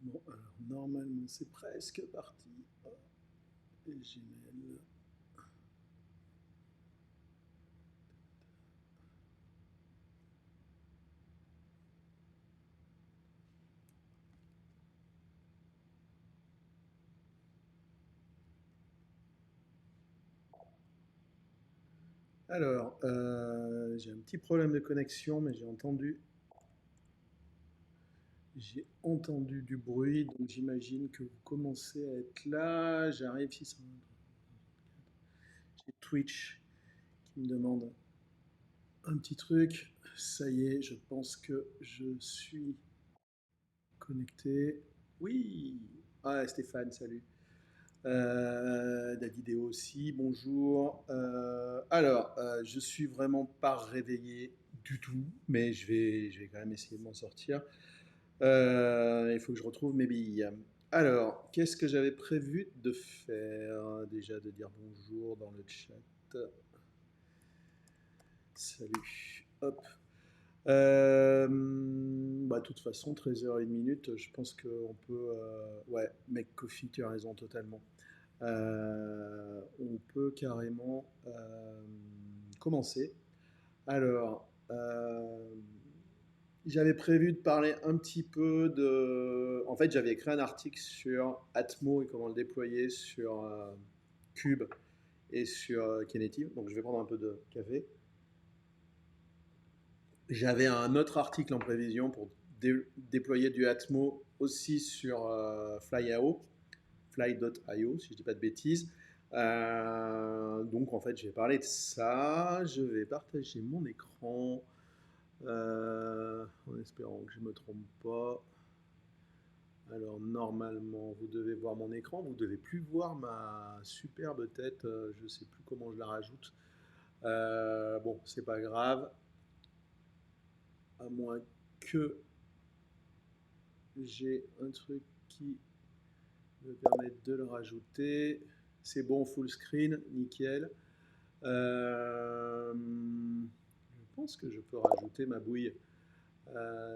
Bon, alors normalement c'est presque parti. Hop, et Gmail. Alors, j'ai un petit problème de connexion, mais j'ai entendu du bruit, donc j'imagine que vous commencez à être là. J'arrive 600. J'ai Twitch qui me demande un petit truc. Ça y est, je pense que je suis connecté. Oui. Ah, Stéphane, salut. Dadidéo aussi, bonjour. Je suis vraiment pas réveillé du tout, mais je vais quand même essayer de m'en sortir. Il faut que je retrouve mes billes. Alors, qu'est-ce que j'avais prévu de faire? Déjà de dire bonjour dans le chat. Salut. Hop. De toute façon, 13h01, je pense qu'on peut. Ouais, mec, Coffee, tu as raison totalement. On peut carrément commencer. Alors, j'avais prévu de parler un petit peu de... En fait, j'avais écrit un article sur Atmo et comment le déployer sur Cube et sur Knative. Donc, je vais prendre un peu de café. J'avais un autre article en prévision pour déployer du Atmo aussi sur Fly.io, fly.io, si je ne dis pas de bêtises. Donc en fait, je vais parler de ça. Je vais partager mon écran en espérant que je ne me trompe pas. Alors normalement, vous devez voir mon écran. Vous ne devez plus voir ma superbe tête. Je ne sais plus comment je la rajoute. Bon, c'est pas grave. À moins que j'ai un truc qui me permette de le rajouter. C'est bon, full screen, nickel. Je pense que je peux rajouter ma bouille.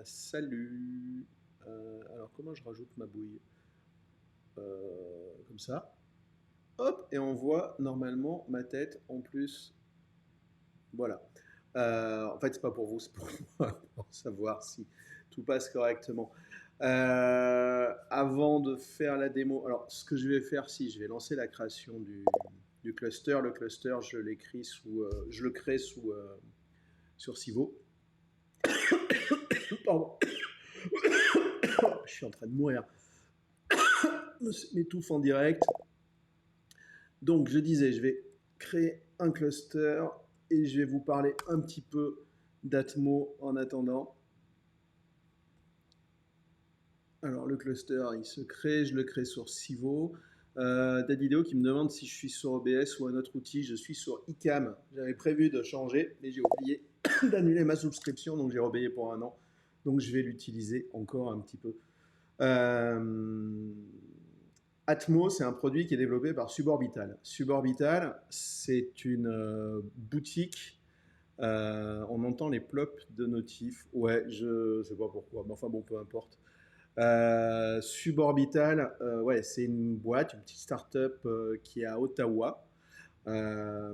Salut. Alors, comment je rajoute ma bouille? Comme ça. Hop, et on voit normalement ma tête en plus. Voilà. En fait, c'est pas pour vous, c'est pour moi, pour savoir si tout passe correctement. Avant de faire la démo, alors ce que je vais faire, si je vais lancer la création du cluster. Le cluster, je le crée sur Civo. Pardon, je suis en train de mourir. Je m'étouffe en direct. Donc, je disais, je vais créer un cluster et je vais vous parler un petit peu d'Atmo en attendant. Alors, le cluster, il se crée, je le crée sur Civo. Dadideo qui me demande si je suis sur OBS ou un autre outil. Je suis sur ICAM. J'avais prévu de changer, mais j'ai oublié d'annuler ma souscription, donc j'ai repayé pour un an. Donc, je vais l'utiliser encore un petit peu. Atmo, c'est un produit qui est développé par Suborbital. Suborbital, c'est une boutique. On entend les plops de notifs. Ouais, je sais pas pourquoi, mais enfin bon, peu importe. Suborbital, ouais, c'est une boîte, une petite start-up qui est à Ottawa, euh,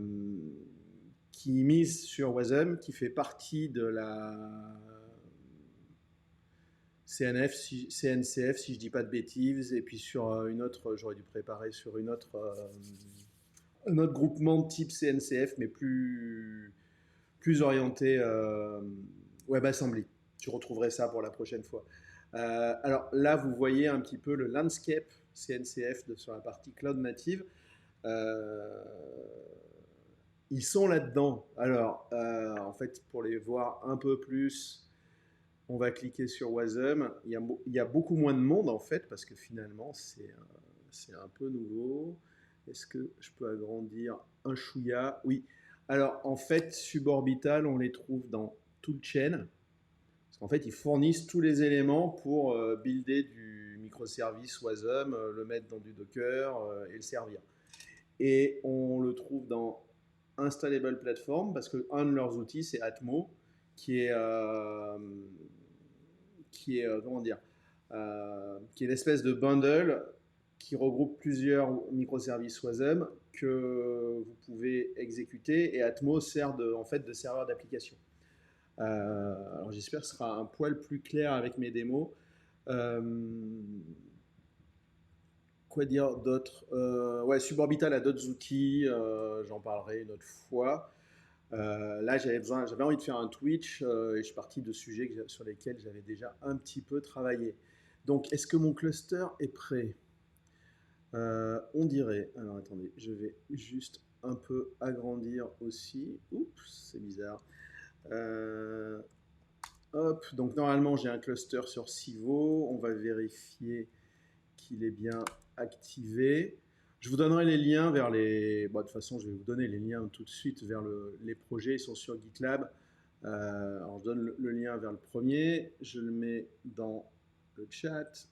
qui mise sur Wasm, qui fait partie de la CNCF, si je dis pas de bêtises, et puis sur une autre, j'aurais dû préparer sur un autre groupement de type CNCF, mais plus orienté WebAssembly. Je retrouverai ça pour la prochaine fois. Alors là, vous voyez un petit peu le landscape CNCF sur la partie cloud native. Euh, Ils sont là-dedans. Alors, en fait, pour les voir un peu plus, on va cliquer sur Wasm. Il y a beaucoup moins de monde, en fait, parce que finalement, c'est un peu nouveau. Est-ce que je peux agrandir un chouïa? Oui. Alors, en fait, Suborbital, on les trouve dans Toolchain. Parce qu'en fait, ils fournissent tous les éléments pour builder du microservice Wasm, le mettre dans du Docker et le servir. Et on le trouve dans Installable Platform, parce qu'un de leurs outils, c'est Atmo, qui est comment dire, qui est l'espèce de bundle qui regroupe plusieurs microservices WASM que vous pouvez exécuter, et Atmo sert en fait de serveur d'application. Alors j'espère que ce sera un poil plus clair avec mes démos. Euh, Quoi dire d'autre? Ouais, Suborbital a d'autres outils, j'en parlerai une autre fois. Là, j'avais envie de faire un Twitch, et je suis parti de sujets sur lesquels j'avais déjà un petit peu travaillé. Donc, est-ce que mon cluster est prêt? On dirait. Alors, attendez, je vais juste un peu agrandir aussi. Oups, c'est bizarre. Euh, Hop, donc normalement, j'ai un cluster sur Civo. On va vérifier qu'il est bien activé. Je vous donnerai les liens vers les... Bon, de toute façon, je vais vous donner les liens tout de suite vers les projets. Ils sont sur GitLab. Alors, je donne le lien vers le premier. Je le mets dans le chat.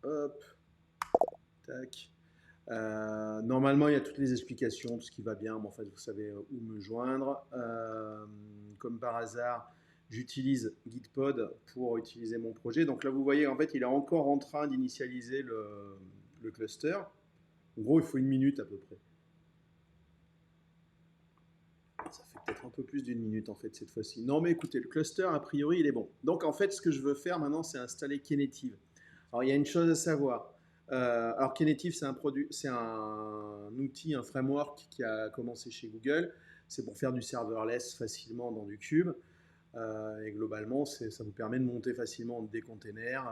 Hop, tac. Normalement, il y a toutes les explications, tout ce qui va bien, mais en fait, vous savez où me joindre. Comme par hasard, j'utilise Gitpod pour utiliser mon projet. Donc là, vous voyez, en fait, il est encore en train d'initialiser le cluster. En gros, il faut 1 minute à peu près. Ça fait peut-être un peu plus d'1 minute en fait cette fois-ci. Non, mais écoutez, le cluster, a priori, il est bon. Donc en fait, ce que je veux faire maintenant, c'est installer Knative. Alors, il y a une chose à savoir. Alors, Knative, c'est un outil, un framework qui a commencé chez Google. C'est pour faire du serverless facilement dans du cube. Et globalement, ça vous permet de monter facilement des containers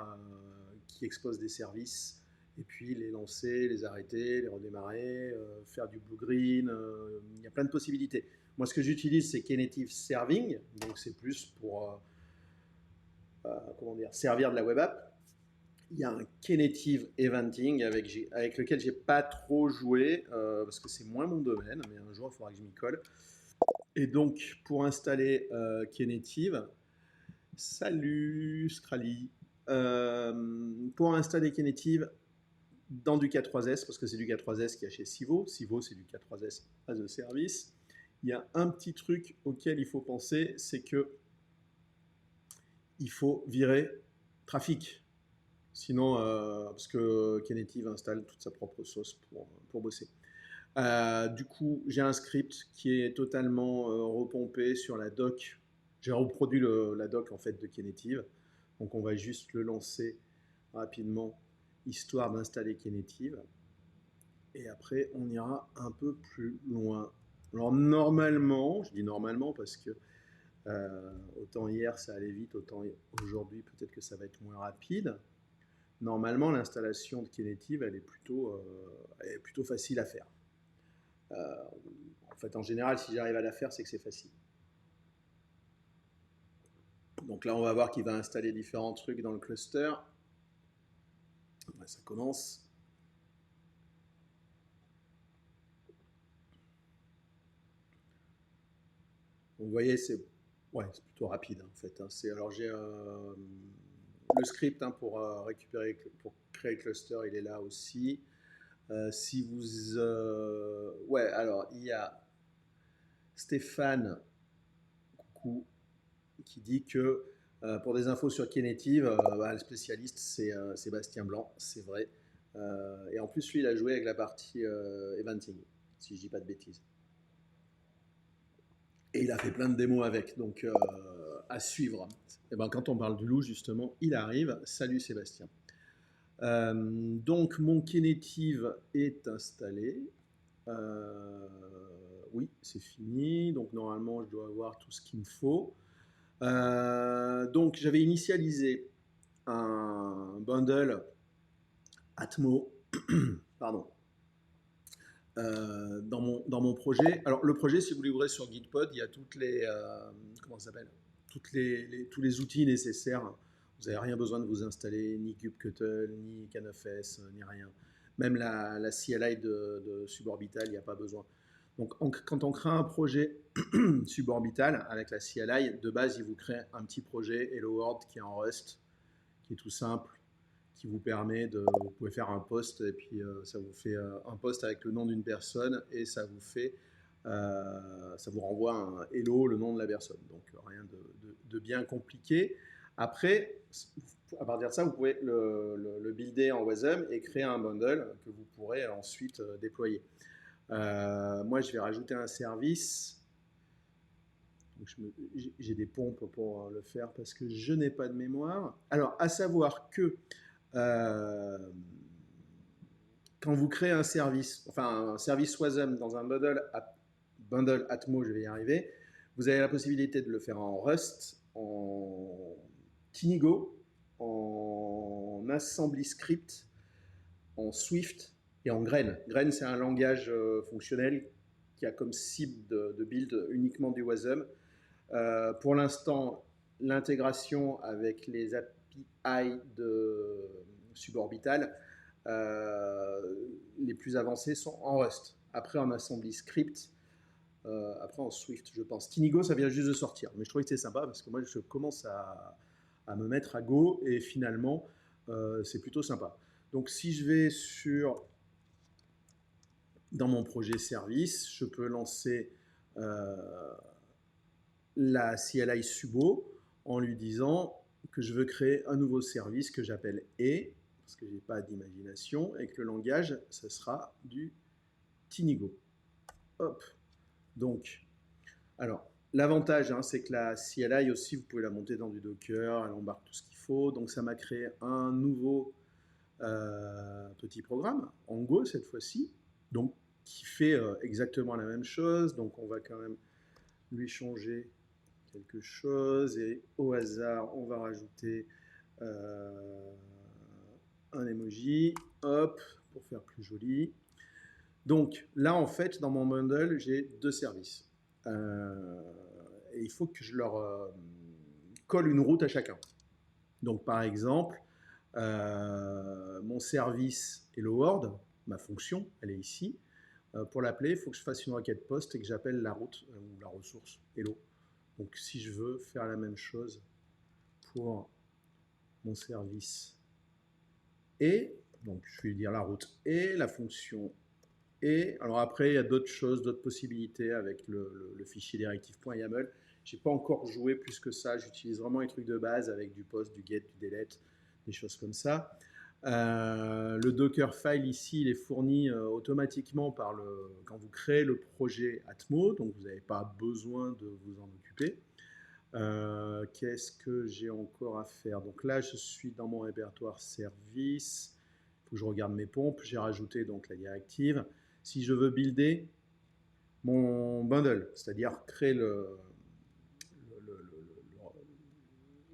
qui exposent des services, et puis les lancer, les arrêter, les redémarrer, faire du blue-green. Il y a plein de possibilités. Moi, ce que j'utilise, c'est Knative Serving. Donc, c'est plus pour comment dire, servir de la web app. Il y a un Knative Eventing avec lequel j'ai pas trop joué parce que c'est moins mon domaine, mais un jour il faudra que je m'y colle. Et donc pour installer Knative, salut Scrally, pour installer Knative dans du K3S, parce que c'est du K3S qu'il y a chez Civo, Civo c'est du K3S as a service, il y a un petit truc auquel il faut penser, c'est que il faut virer trafic. Sinon, parce que Knative installe toute sa propre sauce pour bosser. Du coup, j'ai un script qui est totalement repompé sur la doc. J'ai reproduit la doc en fait de Knative. Donc on va juste le lancer rapidement, histoire d'installer Knative. Et après, on ira un peu plus loin. Alors normalement, je dis normalement parce que autant hier ça allait vite, autant aujourd'hui peut-être que ça va être moins rapide. Normalement, l'installation de Knative, elle est plutôt facile à faire. En fait, en général, si j'arrive à la faire, c'est que c'est facile. Donc là, on va voir qu'il va installer différents trucs dans le cluster. Ouais, ça commence. Donc, vous voyez, c'est plutôt rapide en fait. Alors j'ai le script pour pour créer le cluster, il est là aussi. Si vous, ouais, alors il y a Stéphane, coucou, qui dit que pour des infos sur Knative, le spécialiste c'est Sébastien Blanc, c'est vrai. Et en plus, lui, il a joué avec la partie eventing, si je dis pas de bêtises. Et il a fait plein de démos avec, donc à suivre. Et ben, quand on parle du loup, justement, il arrive. Salut Sébastien. Donc mon Knative est installé. Oui, c'est fini. Donc normalement, je dois avoir tout ce qu'il me faut. Donc j'avais initialisé un bundle Atmo, pardon, dans mon projet. Alors le projet, si vous l'ouvrez sur Gitpod, il y a toutes les comment ça s'appelle, tous les outils nécessaires. Vous n'avez rien besoin de vous installer, ni kubectl, ni canfs, ni rien. Même la CLI de Suborbital, il n'y a pas besoin. Donc quand on crée un projet Suborbital avec la CLI, de base, il vous crée un petit projet Hello World qui est en Rust, qui est tout simple, qui vous permet vous pouvez faire un post et puis ça vous fait un post avec le nom d'une personne et ça vous renvoie un hello, le nom de la personne. Donc rien de bien compliqué. Après, à partir de ça, vous pouvez le builder en WASM et créer un bundle que vous pourrez ensuite déployer. Moi, je vais rajouter un service. J'ai des pompes pour le faire parce que je n'ai pas de mémoire. Alors, à savoir que euh, quand vous créez un service, enfin un service WASM dans un bundle Atmo, je vais y arriver, vous avez la possibilité de le faire en Rust, en Tinigo, en Assembly Script, en Swift et en Grain. Grain, c'est un langage fonctionnel qui a comme cible de build uniquement du WASM. Pour l'instant, l'intégration avec les API de suborbital, les plus avancés sont en Rust. Après, en assembly script, après en Swift, je pense. Tinigo, ça vient juste de sortir, mais je trouvais que c'était sympa parce que moi, je commence à me mettre à Go et finalement, c'est plutôt sympa. Donc, si je vais dans mon projet service, je peux lancer la CLI Subo en lui disant que je veux créer un nouveau service que j'appelle E, parce que je n'ai pas d'imagination, et que le langage, ce sera du Tinigo. Hop. Donc, alors, l'avantage, c'est que la CLI aussi, vous pouvez la monter dans du Docker, elle embarque tout ce qu'il faut. Donc, ça m'a créé un nouveau petit programme, en Go cette fois-ci, donc qui fait exactement la même chose. Donc, on va quand même lui changer quelque chose et au hasard on va rajouter un emoji, hop, pour faire plus joli. Donc là en fait dans mon bundle j'ai deux services et il faut que je leur colle une route à chacun. Donc par exemple mon service Hello World, ma fonction elle est ici. Pour l'appeler il faut que je fasse une requête post et que j'appelle la route ou la ressource Hello. Donc si je veux faire la même chose pour mon service et, donc je vais lui dire la route et la fonction et, alors après il y a d'autres choses, d'autres possibilités avec le fichier directive.yaml. J'ai pas encore joué plus que ça, j'utilise vraiment les trucs de base avec du post, du get, du delete, des choses comme ça. Le Dockerfile ici, il est fourni automatiquement quand vous créez le projet Atmo, donc vous n'avez pas besoin de vous en occuper. Qu'est-ce que j'ai encore à faire? Donc là, je suis dans mon répertoire service. Il faut que je regarde mes pompes. J'ai rajouté donc la directive. Si je veux builder mon bundle, c'est-à-dire créer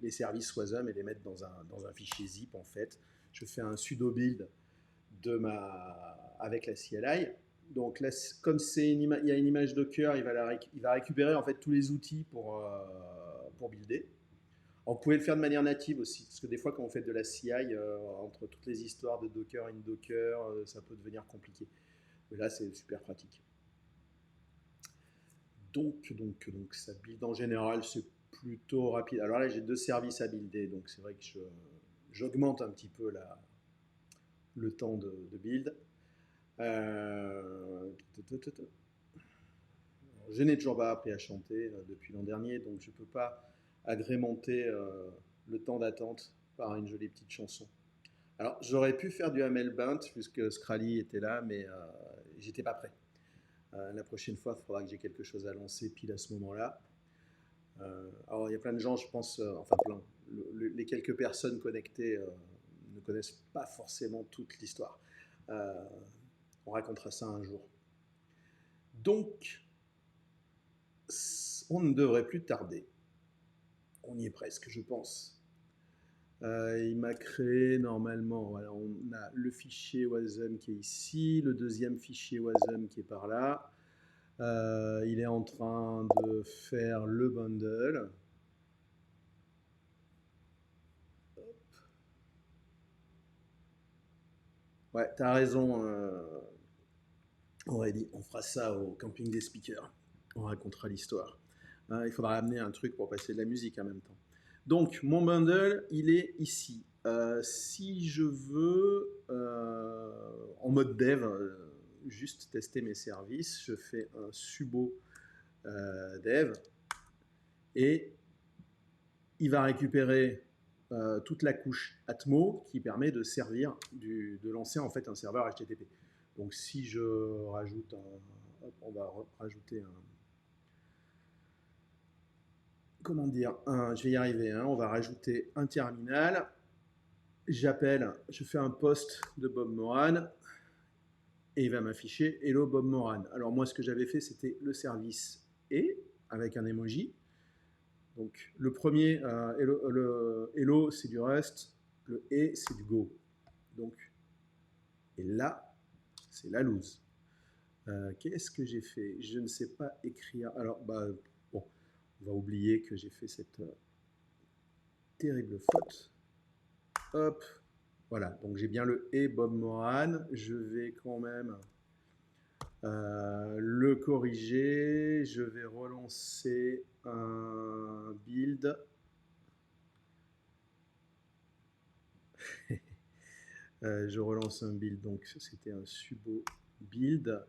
les services WASM et les mettre dans un fichier zip en fait, je fais un sudo build avec la CLI. Donc là, comme il y a une image Docker, il va récupérer en fait tous les outils pour builder. Alors, vous pouvez le faire de manière native aussi, parce que des fois, quand vous faites de la CI, entre toutes les histoires de Docker, in Docker, ça peut devenir compliqué. Mais là, c'est super pratique. Donc, ça build en général, c'est plutôt rapide. Alors là, j'ai deux services à builder, donc c'est vrai que j'augmente un petit peu le temps de build. Je n'ai toujours pas appris à chanter depuis l'an dernier, donc je ne peux pas agrémenter le temps d'attente par une jolie petite chanson. Alors, j'aurais pu faire du Hamel Bint puisque Scrally était là, mais j'étais pas prêt. La prochaine fois, il faudra que j'ai quelque chose à lancer pile à ce moment-là. Alors, il y a plein de gens, je pense, enfin plein, les quelques personnes connectées ne connaissent pas forcément toute l'histoire. On racontera ça un jour. Donc, on ne devrait plus tarder. On y est presque, je pense. Il m'a créé normalement, voilà, on a le fichier WASM qui est ici, le deuxième fichier WASM qui est par là. Il est en train de faire le bundle. Hop. Ouais, t'as raison, Aurélie, on fera ça au camping des speakers. On racontera l'histoire. Il faudra amener un truc pour passer de la musique en même temps. Donc, mon bundle, il est ici. Si je veux, en mode dev, juste tester mes services, je fais un subo dev et il va récupérer toute la couche Atmo qui permet de servir, de lancer en fait un serveur HTTP. Donc si je rajoute un, hop, on va rajouter un, comment dire, je vais y arriver, hein, on va rajouter un terminal, j'appelle, je fais un post de Bob Moran, et il va m'afficher Hello Bob Moran. Alors moi, ce que j'avais fait, c'était le service et avec un emoji. Donc le premier, le Hello, c'est du Rust, le et, c'est du Go. Donc, et là, c'est la loose. Qu'est-ce que j'ai fait? Je ne sais pas écrire. Alors, bah, bon, on va oublier que j'ai fait cette terrible faute. Hop, voilà. Donc j'ai bien le et Bob Moran. Je vais quand même le corriger. Je vais relancer un build. Je relance un build, donc c'était un subo build.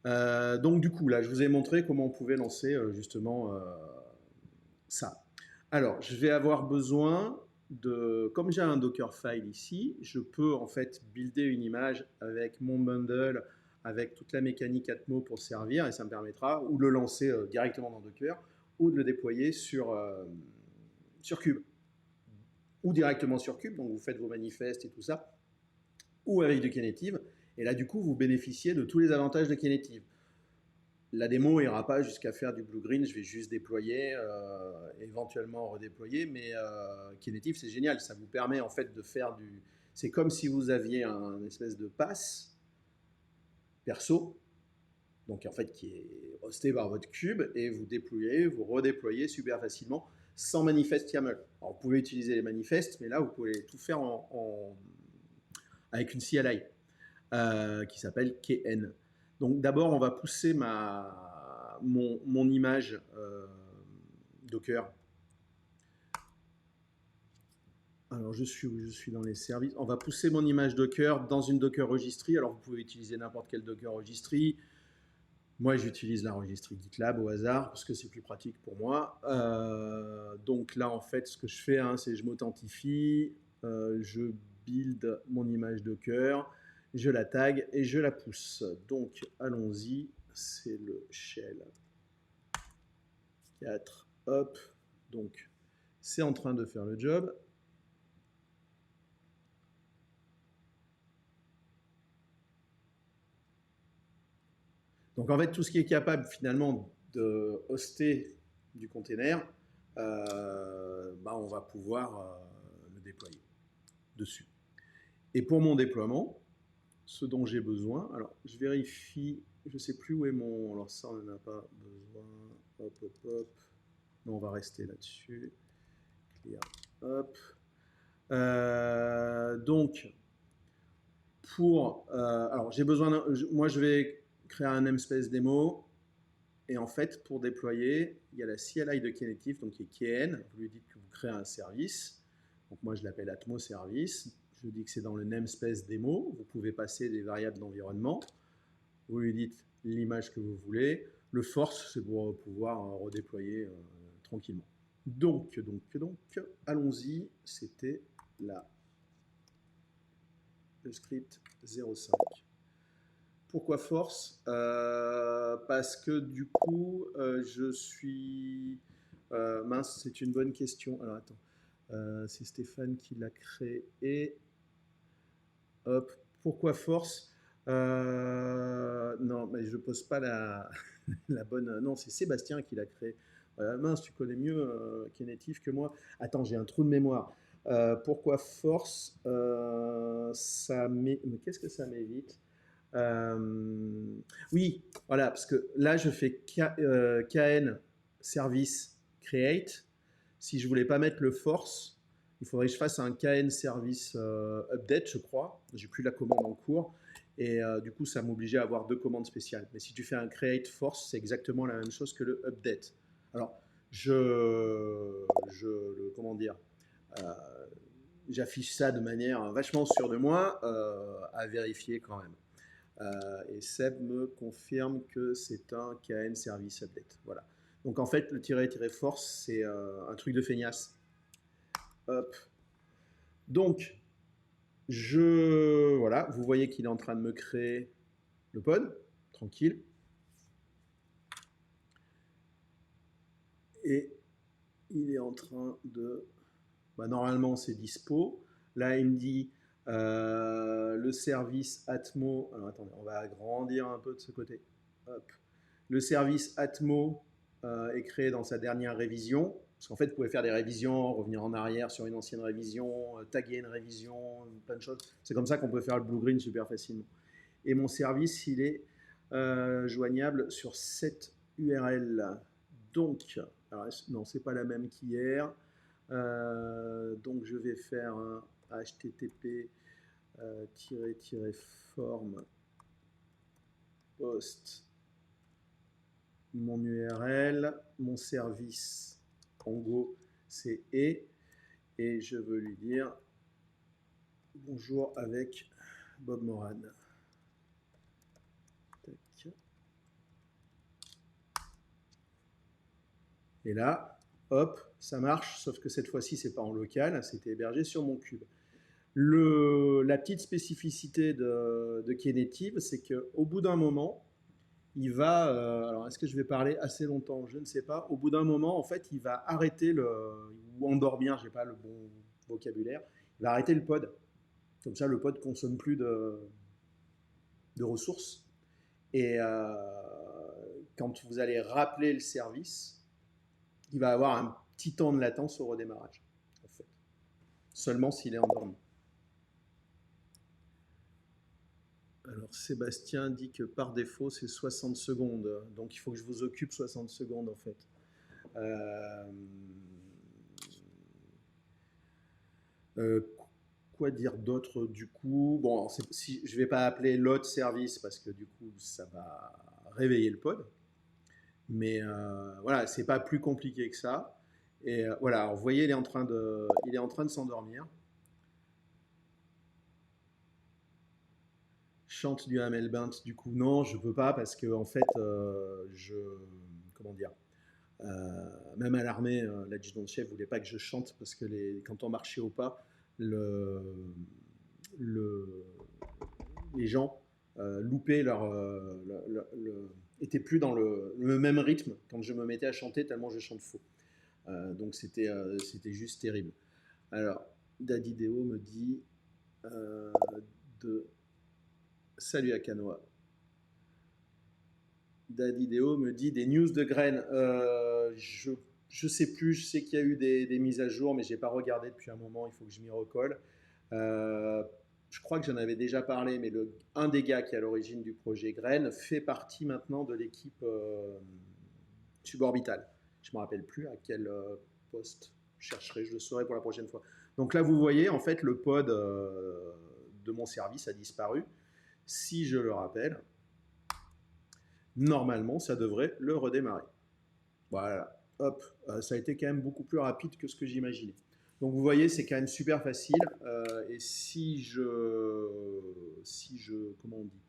Donc du coup, là, je vous ai montré comment on pouvait lancer justement ça. Alors, je vais avoir besoin de, comme j'ai un Dockerfile ici, je peux en fait builder une image avec mon bundle, avec toute la mécanique Atmo pour servir, et ça me permettra ou de le lancer directement dans Docker, ou de le déployer sur Cube, ou directement sur Cube, donc vous faites vos manifestes et tout ça, ou avec du Knative, et là du coup vous bénéficiez de tous les avantages de Knative. La démo n'ira pas jusqu'à faire du blue-green, je vais juste déployer, éventuellement redéployer, mais Knative c'est génial, ça vous permet en fait de faire du... C'est comme si vous aviez un espèce de pass perso, donc en fait qui est hosté par votre cube, et vous déployez, vous redéployez super facilement, sans manifeste YAML. Alors vous pouvez utiliser les manifestes, mais là vous pouvez tout faire avec une CLI qui s'appelle KN. Donc d'abord, on va pousser mon image Docker. Alors je suis dans les services. On va pousser mon image Docker dans une Docker registry. Alors vous pouvez utiliser n'importe quelle Docker registry. Moi, j'utilise la registry GitLab au hasard parce que c'est plus pratique pour moi. Donc là, en fait, ce que je fais, hein, c'est je m'authentifie, je build mon image Docker, je la tag et je la pousse. Donc, allons-y. C'est le shell 4. Hop. Donc, c'est en train de faire le job. Donc, en fait, tout ce qui est capable finalement de hoster du container, bah, on va pouvoir le déployer dessus. Et pour mon déploiement, ce dont j'ai besoin, alors je vérifie, je ne sais plus où est mon... Alors ça, on n'en a pas besoin. Hop, hop, hop. Non, on va rester là-dessus. Clear. Hop. Donc, alors j'ai besoin... Moi, je vais créer un namespace démo. Et en fait, pour déployer, il y a la CLI de Knative, donc qui est KN. Vous lui dites que vous créez un service. Donc moi, je l'appelle Atmo Service. Je dis que c'est dans le namespace démo. Vous pouvez passer des variables d'environnement. Vous lui dites l'image que vous voulez. Le force, c'est pour pouvoir redéployer tranquillement. Donc, allons-y. C'était là le script 05. Pourquoi force? Parce que du coup, je suis... mince, c'est une bonne question. Alors attends, c'est Stéphane qui l'a créé. Hop, pourquoi force? Non, mais je pose pas la bonne... Non, c'est Sébastien qui l'a créé. Mince, tu connais mieux Knative que moi. Attends, j'ai un trou de mémoire. Pourquoi force? Mais qu'est-ce que ça m'évite? Oui, voilà, parce que là, je fais KN service create. Si je voulais pas mettre le force, il faudrait que je fasse un KN service update, je crois. J'ai plus la commande en cours. Et du coup, ça m'obligeait à avoir deux commandes spéciales. Mais si tu fais un create force, c'est exactement la même chose que le update. Alors, comment dire, euh, j'affiche ça de manière vachement sûre de moi, à vérifier quand même. Et Seb me confirme que c'est un KN Service Update. Voilà. Donc en fait, le tiret-force, c'est un truc de feignasse. Hop. Donc, voilà, vous voyez qu'il est en train de me créer le pod, tranquille. Et il est en train de... Bah, normalement, c'est dispo. Là, il me dit le service Atmo. Alors, attendez, on va agrandir un peu de ce côté. Hop. Le service Atmo est créé dans sa dernière révision. Parce qu'en fait, vous pouvez faire des révisions, revenir en arrière sur une ancienne révision, taguer une révision, plein de choses. C'est comme ça qu'on peut faire le blue green super facilement. Et mon service, il est joignable sur cette URL. Donc, alors, non, c'est pas la même qu'hier. Donc, je vais faire un http form post mon URL, mon service, en gros, c'est et je veux lui dire bonjour avec Bob Moran. Tac. Et là, hop, ça marche, sauf que cette fois-ci, c'est pas en local, c'était hébergé sur mon cube. La petite spécificité de Knative, c'est qu'au bout d'un moment, il va, alors est-ce que je vais parler assez longtemps? Je ne sais pas. Au bout d'un moment, en fait, il va arrêter ou endormir, j'ai pas le bon vocabulaire, il va arrêter le pod. Comme ça, le pod consomme plus de ressources. Et quand vous allez rappeler le service, il va avoir un petit temps de latence au redémarrage, en fait. Seulement s'il est endormi. Alors Sébastien dit que par défaut c'est 60 secondes, donc il faut que je vous occupe 60 secondes en fait. Quoi dire d'autre du coup? Bon, si, je ne vais pas appeler l'autre service parce que du coup ça va réveiller le pod, mais voilà, c'est pas plus compliqué que ça. Et voilà, alors, vous voyez, il est en train de s'endormir. Chante du Hamel Bint, du coup, non, je peux pas parce que en fait, comment dire, même à l'armée, l'adjudant-chef voulait pas que je chante parce que quand on marchait au pas, le, les gens loupaient étaient plus dans le même rythme quand je me mettais à chanter tellement je chante faux. Donc c'était juste terrible. Alors, Dadideo me dit de salut à Canoa. Dadideo me dit des news de graines. Je sais plus, je sais qu'il y a eu des mises à jour, mais j'ai pas regardé depuis un moment, il faut que je m'y recolle. Je crois que j'en avais déjà parlé, mais un des gars qui est à l'origine du projet Graines fait partie maintenant de l'équipe suborbitale. Je ne me rappelle plus à quel poste. Je chercherai, je le saurai pour la prochaine fois. Donc là, vous voyez, en fait, le pod de mon service a disparu. Si je le rappelle, normalement, ça devrait le redémarrer. Voilà, hop, ça a été quand même beaucoup plus rapide que ce que j'imaginais. Donc vous voyez, c'est quand même super facile. Et comment on dit,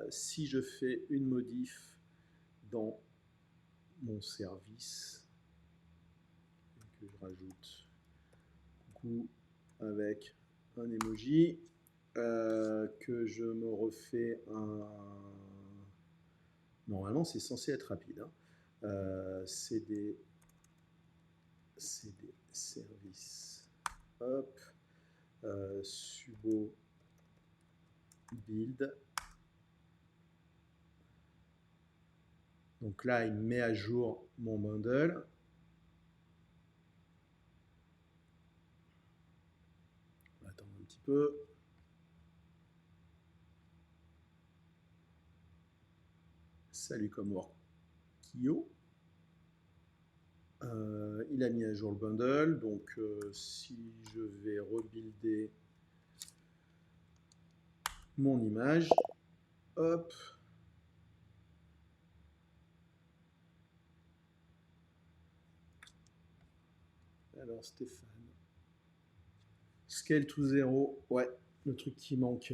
si je fais une modif dans mon service, que je rajoute coucou avec un emoji, que je me refais un... Normalement, c'est censé être rapide. Hein. CD service. Hop. Subo build. Donc là, il met à jour mon bundle. On va attendre un petit peu. Salut comme Workio. Il a mis à jour le bundle. Donc si je vais rebuilder mon image, hop. Alors Stéphane. Scale to 0, ouais, le truc qui manque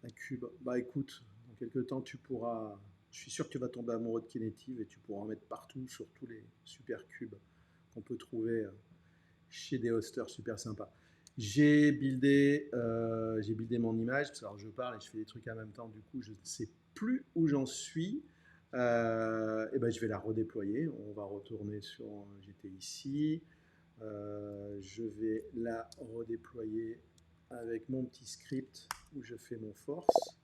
à Cube. Bah écoute, dans quelques temps tu pourras, je suis sûr que tu vas tomber amoureux de Knative et tu pourras en mettre partout sur tous les super cubes qu'on peut trouver chez des hosters super sympas. J'ai buildé mon image, parce que alors je parle et je fais des trucs en même temps, du coup je ne sais plus où j'en suis. Et ben, je vais la redéployer. On va retourner sur. J'étais ici. Je vais la redéployer avec mon petit script où je fais mon force.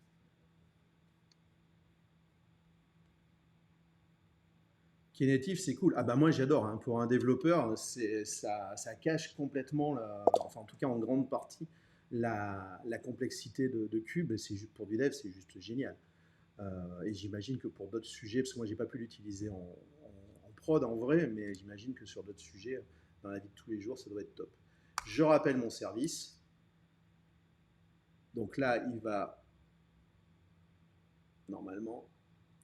Knative, c'est cool. Ah bah moi j'adore, hein. Pour un développeur, ça cache complètement, enfin en tout cas en grande partie, la complexité de Cube. C'est juste pour du dev, c'est juste génial. Et j'imagine que pour d'autres sujets, parce que moi j'ai pas pu l'utiliser en prod en vrai, mais j'imagine que sur d'autres sujets, dans la vie de tous les jours, ça doit être top. Je rappelle mon service. Donc là, il va normalement.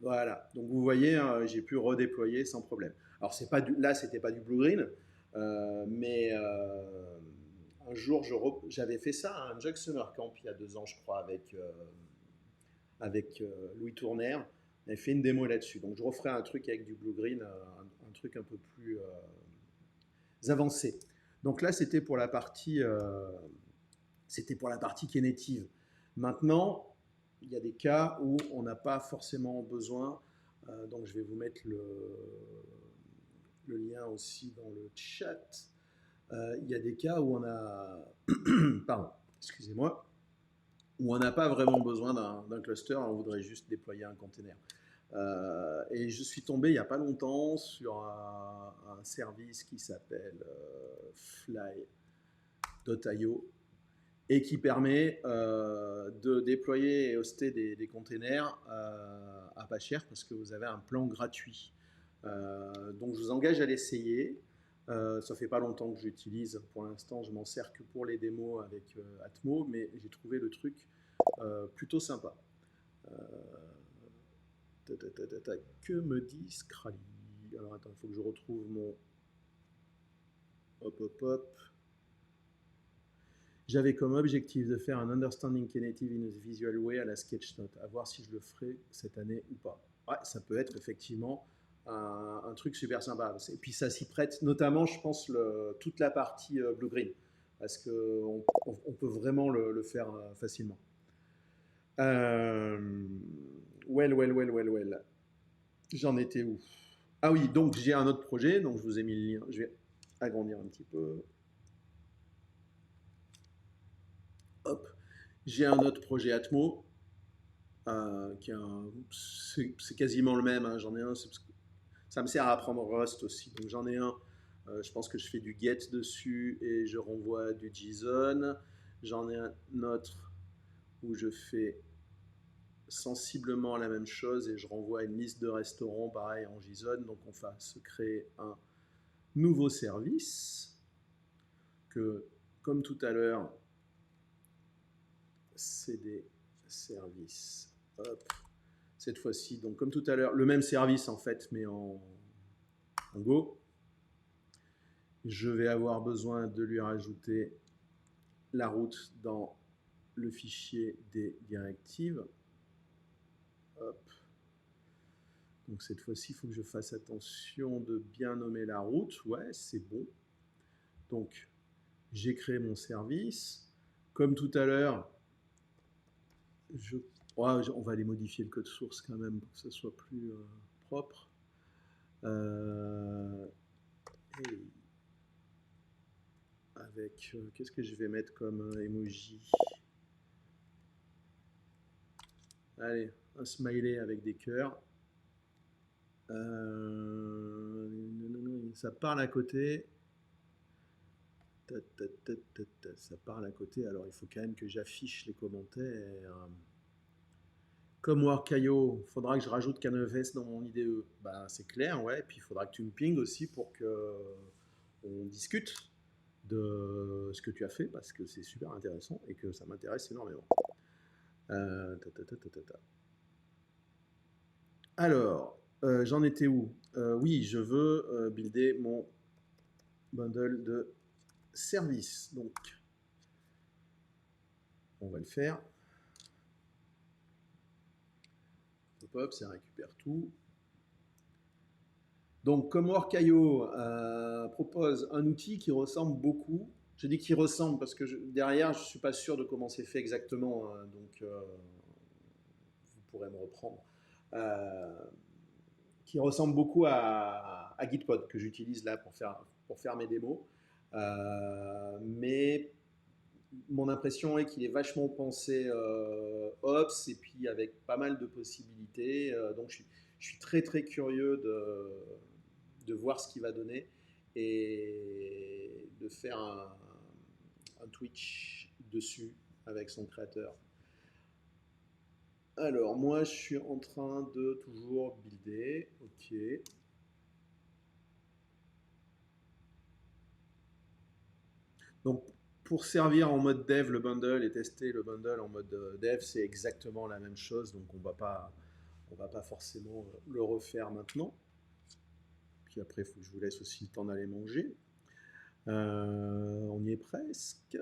Voilà. Donc vous voyez, hein, j'ai pu redéployer sans problème. Alors c'est pas là, c'était pas du blue green, mais un jour, j'avais fait ça à un Jug Summer Camp il y a 2 ans, je crois, avec Louis Tournaire. On avait fait une démo là-dessus. Donc je referai un truc avec du blue green, un truc un peu plus avancé. Donc là, c'était pour la partie Knative. Maintenant, il y a des cas où on n'a pas forcément besoin. Donc je vais vous mettre le lien aussi dans le chat. Il y a des cas où on a, pardon, excusez-moi, où on n'a pas vraiment besoin d'un cluster, on voudrait juste déployer un container. Et je suis tombé il n'y a pas longtemps sur un service qui s'appelle Fly.io et qui permet de déployer et hoster des containers à pas cher parce que vous avez un plan gratuit. Donc je vous engage à l'essayer. Ça fait pas longtemps que j'utilise. Pour l'instant, je m'en sers que pour les démos avec Atmo, mais j'ai trouvé le truc plutôt sympa. Que me dit Scrally? Alors attends, il faut que je retrouve mon. Hop, hop, hop. J'avais comme objectif de faire un Understanding Knative in a Visual Way à la Sketchnote, à voir si je le ferai cette année ou pas. Ouais, ça peut être effectivement un truc super sympa. Et puis ça s'y prête, notamment, je pense, toute la partie blue-green, parce qu'on on peut vraiment le faire facilement. Euh, well. J'en étais où? Ah oui, donc j'ai un autre projet, donc je vous ai mis le lien. Je vais agrandir un petit peu. Hop. J'ai un autre projet Atmo, c'est quasiment le même, hein. J'en ai un, ça me sert à apprendre Rust aussi. Donc j'en ai un, je pense que je fais du get dessus et je renvoie du JSON. J'en ai un autre où je fais sensiblement la même chose et je renvoie une liste de restaurants pareil en JSON. Donc on va se créer un nouveau service que, comme tout à l'heure, c'est des services. Hop. Cette fois-ci, donc comme tout à l'heure, le même service en fait, mais en Go. Je vais avoir besoin de lui rajouter la route dans le fichier des directives. Hop. Donc cette fois-ci, il faut que je fasse attention de bien nommer la route. Ouais, c'est bon. Donc, j'ai créé mon service. Comme tout à l'heure, on va aller modifier le code source quand même pour que ce soit plus propre. Avec, qu'est-ce que je vais mettre comme emoji? Allez, un smiley avec des cœurs. Ça parle à côté. Ça parle à côté. Alors, il faut quand même que j'affiche les commentaires. Comme Workayo, il faudra que je rajoute Canvas dans mon IDE. Ben, c'est clair, ouais. Puis il faudra que tu me pinges aussi pour que on discute de ce que tu as fait parce que c'est super intéressant et que ça m'intéresse énormément. Alors, j'en étais où? Oui, je veux builder mon bundle de services. Donc, on va le faire. Hop, hop, ça récupère tout. Donc, comme Workayo propose un outil qui ressemble beaucoup, Je dis qu'il ressemble parce que derrière, je ne suis pas sûr de comment c'est fait exactement, hein, donc vous pourrez me reprendre. Euh, qui ressemble beaucoup à Gitpod que j'utilise là pour faire mes démos. Mais mon impression est qu'il est vachement pensé Ops et puis avec pas mal de possibilités. Donc je suis très très curieux de voir ce qu'il va donner et de faire un Twitch dessus avec son créateur. Alors moi je suis en train de toujours builder. Ok. Donc, pour servir en mode dev le bundle et tester le bundle en mode dev, c'est exactement la même chose. Donc, on va pas forcément le refaire maintenant. Puis après, il faut que je vous laisse aussi le temps d'aller manger. On y est presque.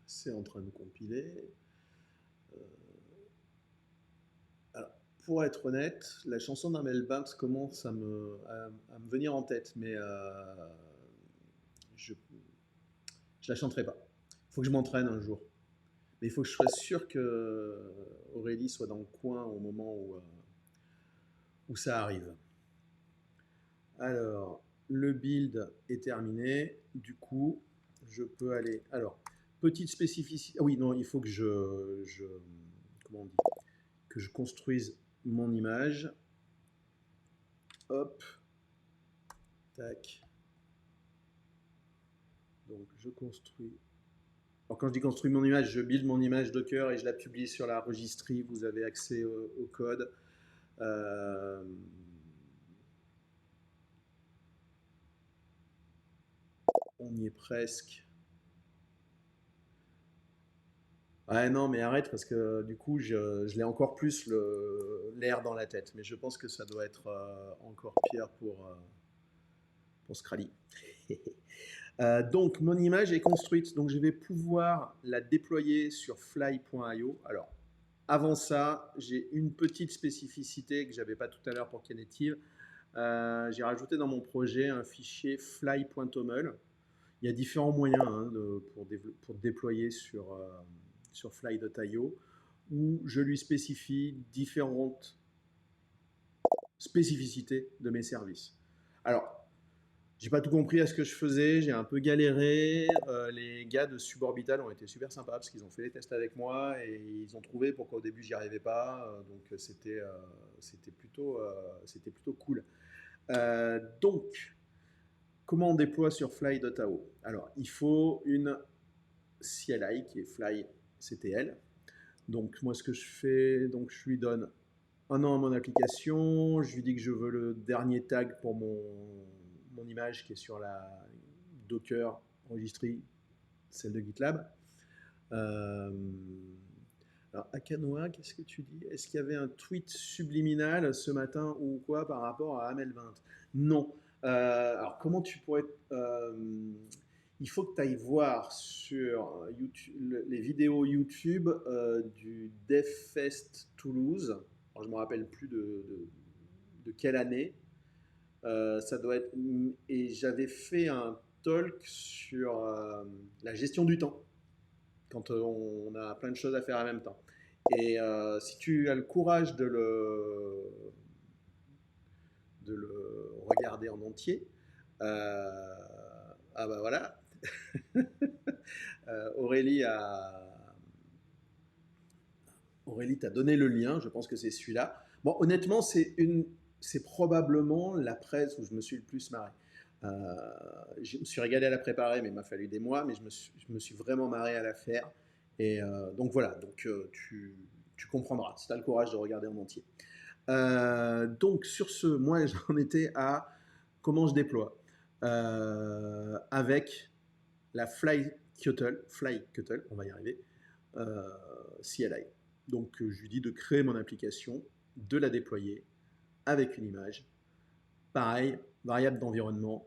C'est en train de compiler. Alors, pour être honnête, la chanson d'Amel Banks commence à me venir en tête, mais je ne la chanterai pas. Il faut que je m'entraîne un jour. Mais il faut que je sois sûr que Aurélie soit dans le coin au moment où ça arrive. Alors, le build est terminé. Du coup, je peux aller. Alors, petite spécificité. Ah oui, non, il faut que comment on dit, que je construise mon image. Hop. Tac. Donc, je construis. Alors, quand je dis construire mon image, je build mon image Docker et je la publie sur la registry. Vous avez accès au code. Euh, on y est presque. Ouais, non, mais arrête parce que du coup, je l'ai encore plus l'air dans la tête. Mais je pense que ça doit être encore pire pour Scrally. Donc, mon image est construite. Donc, je vais pouvoir la déployer sur fly.io. Alors, avant ça, j'ai une petite spécificité que je n'avais pas tout à l'heure pour Knative. J'ai rajouté dans mon projet un fichier fly.toml. Il y a différents moyens hein, pour déployer sur fly.io où je lui spécifie différentes spécificités de mes services. Alors, j'ai pas tout compris à ce que je faisais, j'ai un peu galéré. Les gars de Suborbital ont été super sympas parce qu'ils ont fait les tests avec moi et ils ont trouvé pourquoi au début j'y arrivais pas. Donc c'était plutôt cool. Donc, comment on déploie sur fly.io? Alors, il faut une CLI qui est flyctl. Donc, moi, ce que je fais, donc je lui donne un nom à mon application, je lui dis que je veux le dernier tag pour mon image qui est sur la Docker registry, celle de GitLab. Alors, Akanoa, qu'est-ce que tu dis? Est-ce qu'il y avait un tweet subliminal ce matin ou quoi par rapport à Amel20? Non. Alors, comment tu pourrais. Il faut que tu ailles voir sur YouTube, les vidéos YouTube du DevFest Toulouse. Alors, je ne me rappelle plus de quelle année. Ça doit être. Et j'avais fait un talk sur la gestion du temps quand on a plein de choses à faire en même temps. Et si tu as le courage de le regarder en entier, ah bah voilà, Aurélie Aurélie t'a donné le lien, je pense que c'est celui-là. Bon, honnêtement, c'est probablement la presse où je me suis le plus marré. Je me suis régalé à la préparer, mais il m'a fallu des mois, mais je me suis vraiment marré à la faire. Et donc voilà, donc tu comprendras si tu as le courage de regarder en entier. Donc sur ce, moi j'en étais à comment je déploie avec la FlyQtl, on va y arriver, CLI. Donc je lui dis de créer mon application, de la déployer avec une image. Pareil, variable d'environnement.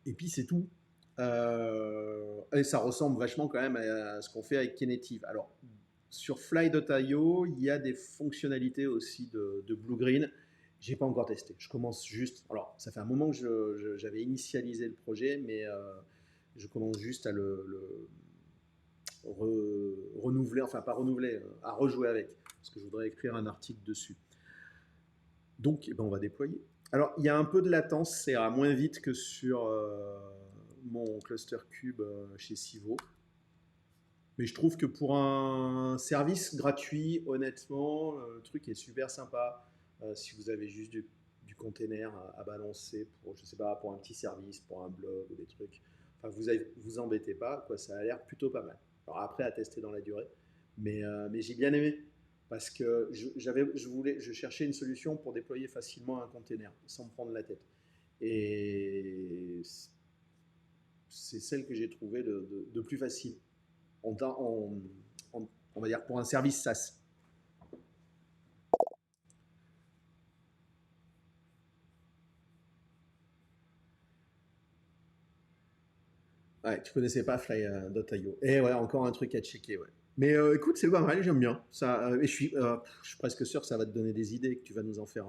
Et puis c'est tout. Et ça ressemble vachement quand même à ce qu'on fait avec Knative. Alors, sur Fly.io, il y a des fonctionnalités aussi de Blue Green. J'ai pas encore testé. Je commence juste. Alors, ça fait un moment que j'avais initialisé le projet, mais je commence juste à renouveler, enfin pas renouveler, à rejouer avec, parce que je voudrais écrire un article dessus. Donc, eh ben, on va déployer. Alors, il y a un peu de latence, c'est à moins vite que sur mon cluster cube chez Civo. Mais je trouve que pour un service gratuit, honnêtement, le truc est super sympa. Si vous avez juste du container à balancer pour, je sais pas, pour un petit service, pour un blog ou des trucs, enfin, vous embêtez pas, quoi, ça a l'air plutôt pas mal. Alors après, à tester dans la durée. Mais j'ai bien aimé parce que je cherchais une solution pour déployer facilement un container sans me prendre la tête. Et c'est celle que j'ai trouvée de plus facile on va dire pour un service SaaS. Ouais, tu connaissais pas Fly.io. Et ouais, encore un truc à checker, ouais. Mais écoute, c'est pas mal, j'aime bien. Ça, et je suis presque sûr que ça va te donner des idées, que tu vas nous en faire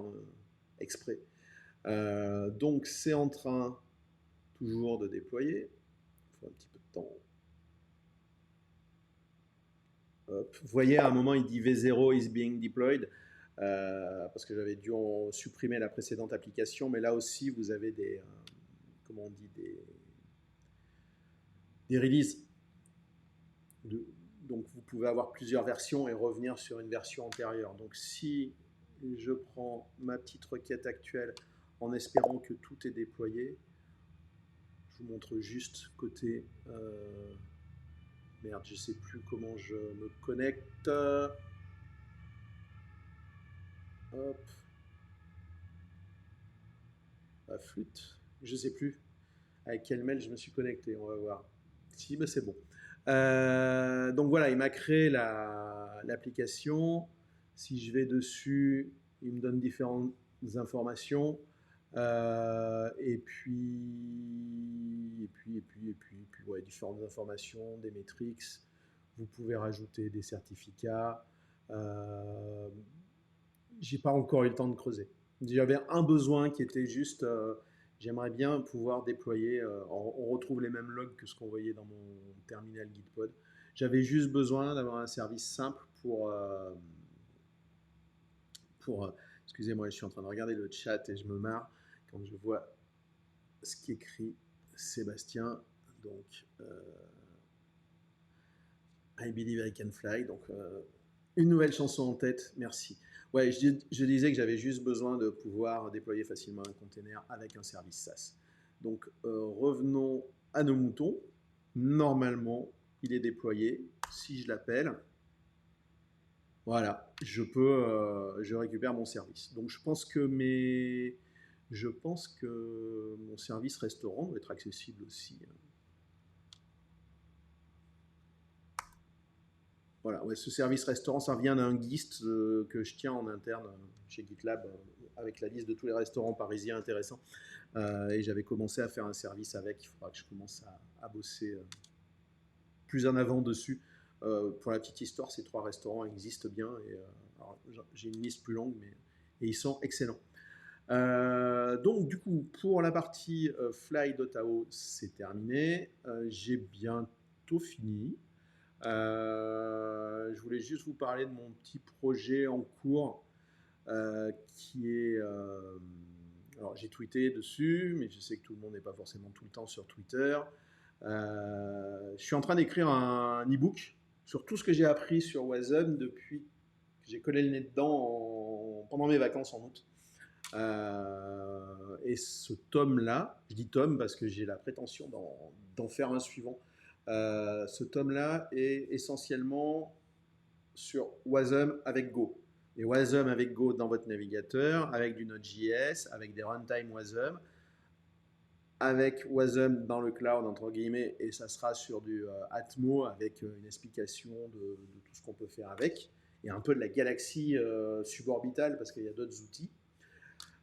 exprès. Donc c'est en train toujours de déployer. Il faut un petit peu de temps. Hop. Vous voyez, à un moment, il dit V0 is being deployed. Parce que j'avais dû en supprimer la précédente application, mais là aussi, vous avez comment on dit, des releases. Donc vous pouvez avoir plusieurs versions et revenir sur une version antérieure. Donc si je prends ma petite requête actuelle en espérant que tout est déployé, je vous montre juste côté... merde, je sais plus comment je me connecte. Hop. La flûte. Je sais plus avec quel mail je me suis connecté. On va voir. Si, mais c'est bon. Donc voilà, il m'a créé l'application. Si je vais dessus, il me donne différentes informations. Et puis, ouais, différentes informations, des métriques. Vous pouvez rajouter des certificats. J'ai pas encore eu le temps de creuser. J'avais un besoin qui était juste, j'aimerais bien pouvoir déployer, on retrouve les mêmes logs que ce qu'on voyait dans mon terminal Gitpod. J'avais juste besoin d'avoir un service simple pour excusez-moi, je suis en train de regarder le chat et je me marre quand je vois ce qu'écrit Sébastien. Donc, I Believe I Can Fly. Donc, une nouvelle chanson en tête, merci. Ouais, je disais que j'avais juste besoin de pouvoir déployer facilement un container avec un service SaaS. Donc, revenons à nos moutons. Normalement, il est déployé. Si je l'appelle, voilà, je récupère mon service. Donc, je pense que mon service restaurant doit être accessible aussi. Voilà, ouais, ce service restaurant, ça vient d'un GIST que je tiens en interne chez GitLab avec la liste de tous les restaurants parisiens intéressants. Et j'avais commencé à faire un service avec. Il faudra que je commence à bosser plus en avant dessus. Pour la petite histoire, ces 3 restaurants existent bien. Et, j'ai une liste plus longue, et ils sont excellents. Donc du coup, pour la partie Fly.io, c'est terminé. J'ai bientôt fini. Je voulais juste vous parler de mon petit projet en cours qui est... alors j'ai tweeté dessus, mais je sais que tout le monde n'est pas forcément tout le temps sur Twitter. Je suis en train d'écrire un e-book sur tout ce que j'ai appris sur Wasm depuis que j'ai collé le nez dedans pendant mes vacances en août. Et ce tome-là, je dis tome parce que j'ai la prétention d'en faire un suivant. Ce tome-là est essentiellement sur Wasm avec Go. Et Wasm avec Go dans votre navigateur, avec du Node.js, avec des runtime Wasm, avec Wasm dans le cloud, entre guillemets, et ça sera sur du Atmo avec une explication de tout ce qu'on peut faire avec, et un peu de la galaxie suborbitale parce qu'il y a d'autres outils.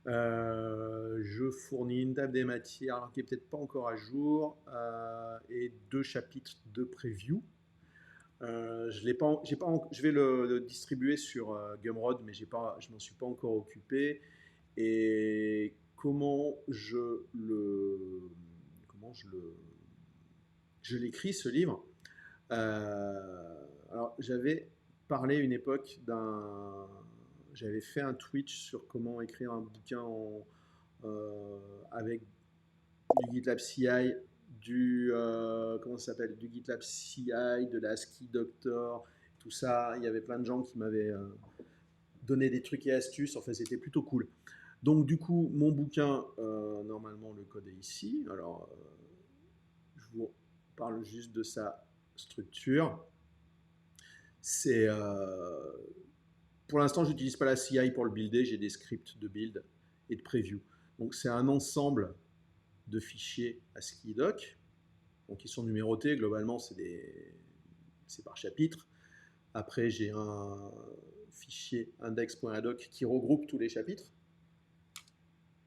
Je fournis une table des matières qui est peut-être pas encore à jour et 2 chapitres de preview. Je l'ai pas, j'ai pas, je vais le distribuer sur Gumroad, mais je m'en suis pas encore occupé. Et comment je l'écris ce livre. Alors j'avais parlé une époque j'avais fait un Twitch sur comment écrire un bouquin avec du GitLab CI, comment ça s'appelle, du GitLab CI, de la Ski Doctor, tout ça. Il y avait plein de gens qui m'avaient donné des trucs et astuces. Enfin, c'était plutôt cool. Donc, du coup, mon bouquin, normalement, le code est ici. Alors, je vous parle juste de sa structure. C'est pour l'instant, je n'utilise pas la CI pour le builder. J'ai des scripts de build et de preview. Donc, c'est un ensemble de fichiers ASCII-doc. Donc, ils sont numérotés. Globalement, c'est par chapitre. Après, j'ai un fichier index.adoc qui regroupe tous les chapitres.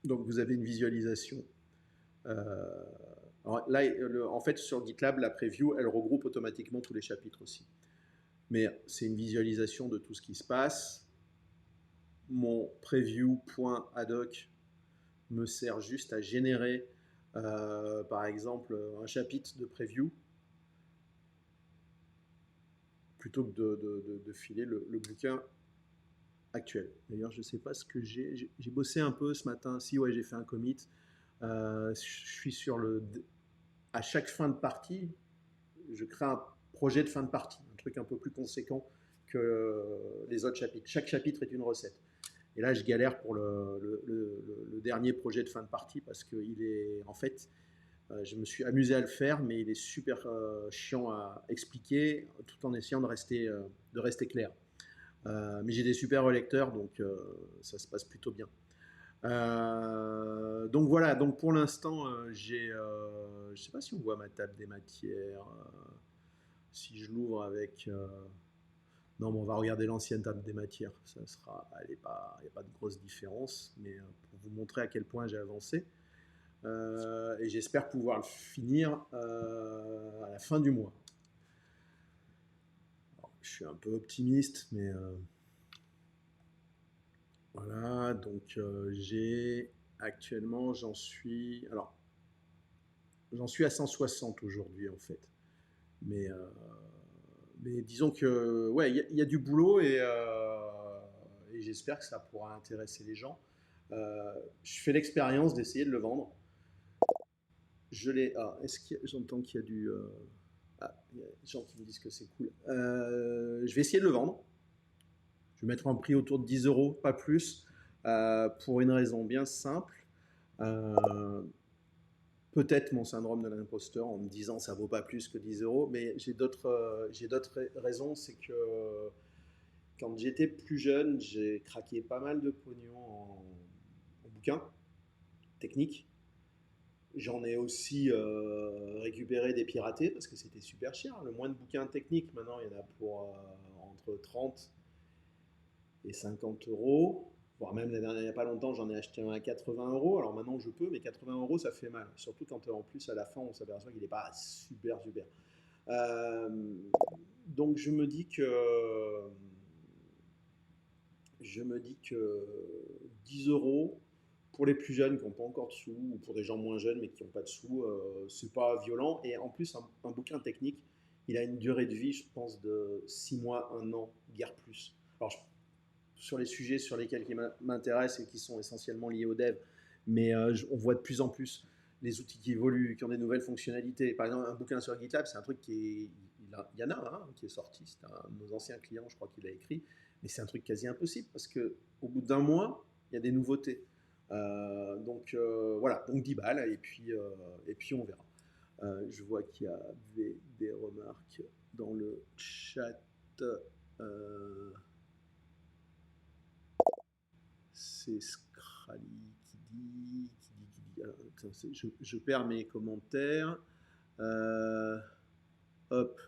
Donc, vous avez une visualisation. Alors là, en fait, sur GitLab, la preview, elle regroupe automatiquement tous les chapitres aussi. Mais c'est une visualisation de tout ce qui se passe. Mon preview.adoc me sert juste à générer, par exemple, un chapitre de preview plutôt que de filer le bouquin actuel. D'ailleurs, je ne sais pas ce que j'ai. J'ai bossé un peu ce matin. Si, ouais, j'ai fait un commit. Je suis sur à chaque fin de partie, je crée un projet de fin de partie, un truc un peu plus conséquent que les autres chapitres. Chaque chapitre est une recette. Et là, je galère pour le dernier projet de fin de partie parce qu'il est, en fait, je me suis amusé à le faire, mais il est super chiant à expliquer tout en essayant de rester clair. Mais j'ai des super relecteurs, donc ça se passe plutôt bien. Donc voilà, donc pour l'instant, je ne sais pas si on voit ma table des matières. Si je l'ouvre avec. Non, mais on va regarder l'ancienne table des matières. Ça sera, il n'y a pas de grosse différence, mais pour vous montrer à quel point j'ai avancé. Et j'espère pouvoir le finir à la fin du mois. Alors, je suis un peu optimiste, mais voilà. Donc actuellement, j'en suis à 160 aujourd'hui en fait. Mais, euh, mais disons que ouais, il y a du boulot et j'espère que ça pourra intéresser les gens. Je fais l'expérience d'essayer de le vendre. J'entends qu'il y a il y a des gens qui me disent que c'est cool. Je vais essayer de le vendre. Je vais mettre un prix autour de 10 euros, pas plus, pour une raison bien simple. Euh, Peut-être mon syndrome de l'imposteur en me disant ça vaut pas plus que 10 euros, mais j'ai d'autres raisons. C'est que quand j'étais plus jeune, j'ai craqué pas mal de pognon en bouquins techniques. J'en ai aussi récupéré des piratés parce que c'était super cher. Le moins de bouquins techniques, maintenant, il y en a pour entre 30 et 50 euros. Voire même il n'y a pas longtemps, j'en ai acheté un à 80 euros. Alors maintenant, je peux, mais 80 euros, ça fait mal. Surtout quand en plus, à la fin, on s'aperçoit qu'il n'est pas super, super. Euh, donc je me dis que 10 euros pour les plus jeunes qui n'ont pas encore de sous, ou pour des gens moins jeunes mais qui n'ont pas de sous, c'est pas violent. Et en plus, un bouquin technique, il a une durée de vie, je pense, de 6 mois, 1 an, guère plus. Alors, sur les sujets sur lesquels qui m'intéressent et qui sont essentiellement liés au dev, mais on voit de plus en plus les outils qui évoluent, qui ont des nouvelles fonctionnalités. Par exemple, un bouquin sur GitLab, c'est un truc il y en a un qui est sorti, c'est un de nos anciens clients, je crois qu'il l'a écrit, mais c'est un truc quasi impossible parce que au bout d'un mois, il y a des nouveautés. Donc voilà, donc 10 balles et puis on verra. Je vois qu'il y a des remarques dans le chat. Euh, c'est Scrally qui dit. Alors, je perds mes commentaires. Euh, Hop.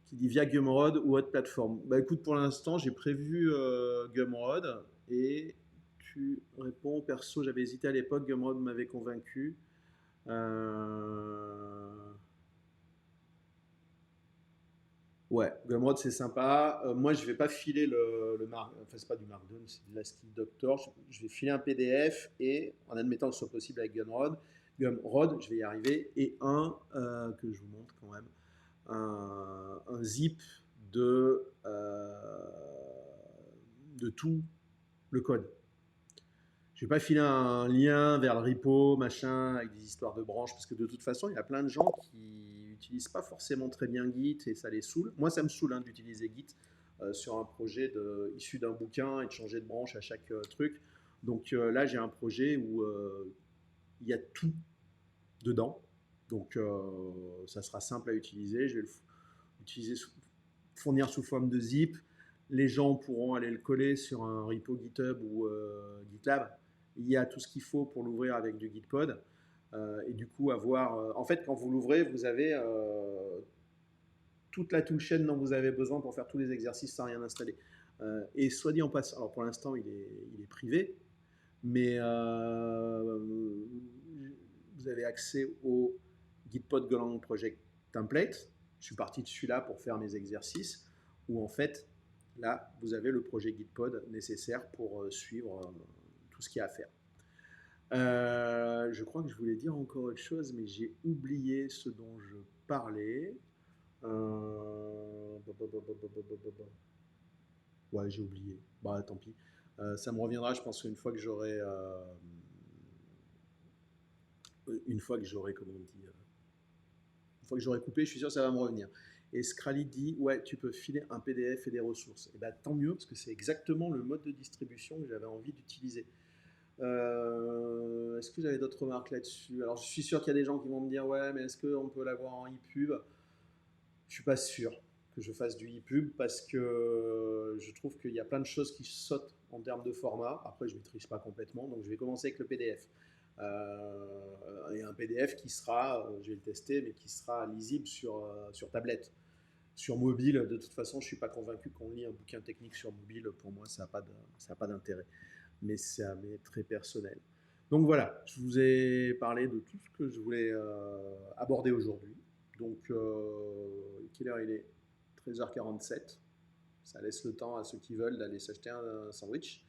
Qui dit via Gumroad ou autre plateforme. Bah écoute, pour l'instant, j'ai prévu Gumroad et tu réponds perso, j'avais hésité à l'époque, Gumroad m'avait convaincu. Euh, Ouais, Gumroad c'est sympa. Moi je vais pas filer enfin c'est pas du Markdown, c'est de l'ASCII Doctor. Je vais filer un PDF et en admettant que ce soit possible avec Gumroad, je vais y arriver. Et que je vous montre quand même, un zip de, de tout le code. Je vais pas filer un lien vers le repo, machin, avec des histoires de branches, parce que de toute façon, il y a plein de gens qui utilisent pas forcément très bien Git et ça les saoule. Moi, ça me saoule hein, d'utiliser Git sur un projet issu d'un bouquin et de changer de branche à chaque truc. Donc là, j'ai un projet où il y a tout dedans. Donc ça sera simple à utiliser. Je vais utiliser fournir sous forme de zip. Les gens pourront aller le coller sur un repo GitHub ou GitLab. Il y a tout ce qu'il faut pour l'ouvrir avec du Gitpod. Et du coup, en fait, quand vous l'ouvrez, vous avez toute la toolchain dont vous avez besoin pour faire tous les exercices sans rien installer. Et soit dit en passant, alors pour l'instant, il est privé, mais vous avez accès au Gitpod Golang Project Template. Je suis parti de celui-là pour faire mes exercices, où en fait, là, vous avez le projet Gitpod nécessaire pour suivre tout ce qu'il y a à faire. Je crois que je voulais dire encore autre chose, mais j'ai oublié ce dont je parlais. Euh... Ouais, j'ai oublié. Bah, tant pis. Ça me reviendra, je pense, une fois que j'aurai, comment on dit, une fois que j'aurai coupé, je suis sûr que ça va me revenir. Et Scrally dit, ouais, tu peux filer un PDF et des ressources. Et bien, tant mieux, parce que c'est exactement le mode de distribution que j'avais envie d'utiliser. Est-ce que j'avais d'autres remarques là-dessus? Alors, je suis sûr qu'il y a des gens qui vont me dire, ouais, mais est-ce qu'on peut l'avoir en e-pub? Je suis pas sûr que je fasse du e-pub parce que je trouve qu'il y a plein de choses qui sautent en termes de format. Après, je ne maîtrise pas complètement, donc je vais commencer avec le PDF. Et un PDF qui sera, je vais le tester, mais qui sera lisible sur tablette. Sur mobile, de toute façon, je ne suis pas convaincu qu'on lit un bouquin technique sur mobile. Pour moi, ça n'a pas d'intérêt. Mais c'est très personnel. Donc voilà, je vous ai parlé de tout ce que je voulais aborder aujourd'hui. Donc, quelle heure il est? 13h47. Ça laisse le temps à ceux qui veulent d'aller s'acheter un sandwich.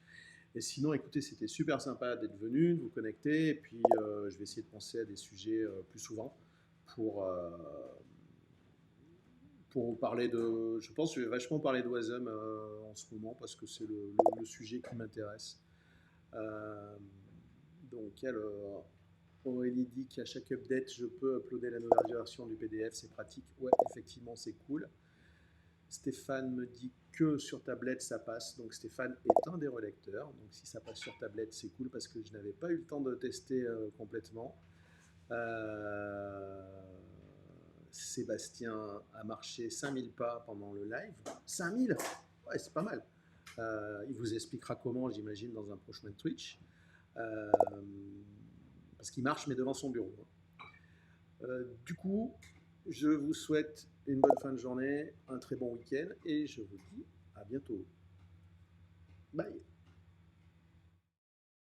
Et sinon, écoutez, c'était super sympa d'être venu, de vous connecter. Et puis, je vais essayer de penser à des sujets plus souvent pour, euh, pour vous parler de. Je pense que je vais vachement parler de Wasm en ce moment parce que c'est le sujet qui m'intéresse. Euh, donc, alors, Aurélie dit qu'à chaque update, je peux uploader la nouvelle version du PDF, c'est pratique. Ouais, effectivement, c'est cool. Stéphane me dit que sur tablette ça passe. Donc Stéphane est un des relecteurs. Donc si ça passe sur tablette, c'est cool parce que je n'avais pas eu le temps de tester complètement. Euh, Sébastien a marché 5000 pas pendant le live. 5000. Ouais, c'est pas mal. Il vous expliquera comment, j'imagine, dans un prochain Twitch. Euh, Parce qu'il marche, mais devant son bureau. Du coup, je vous souhaite une bonne fin de journée, un très bon week-end et je vous dis à bientôt. Bye.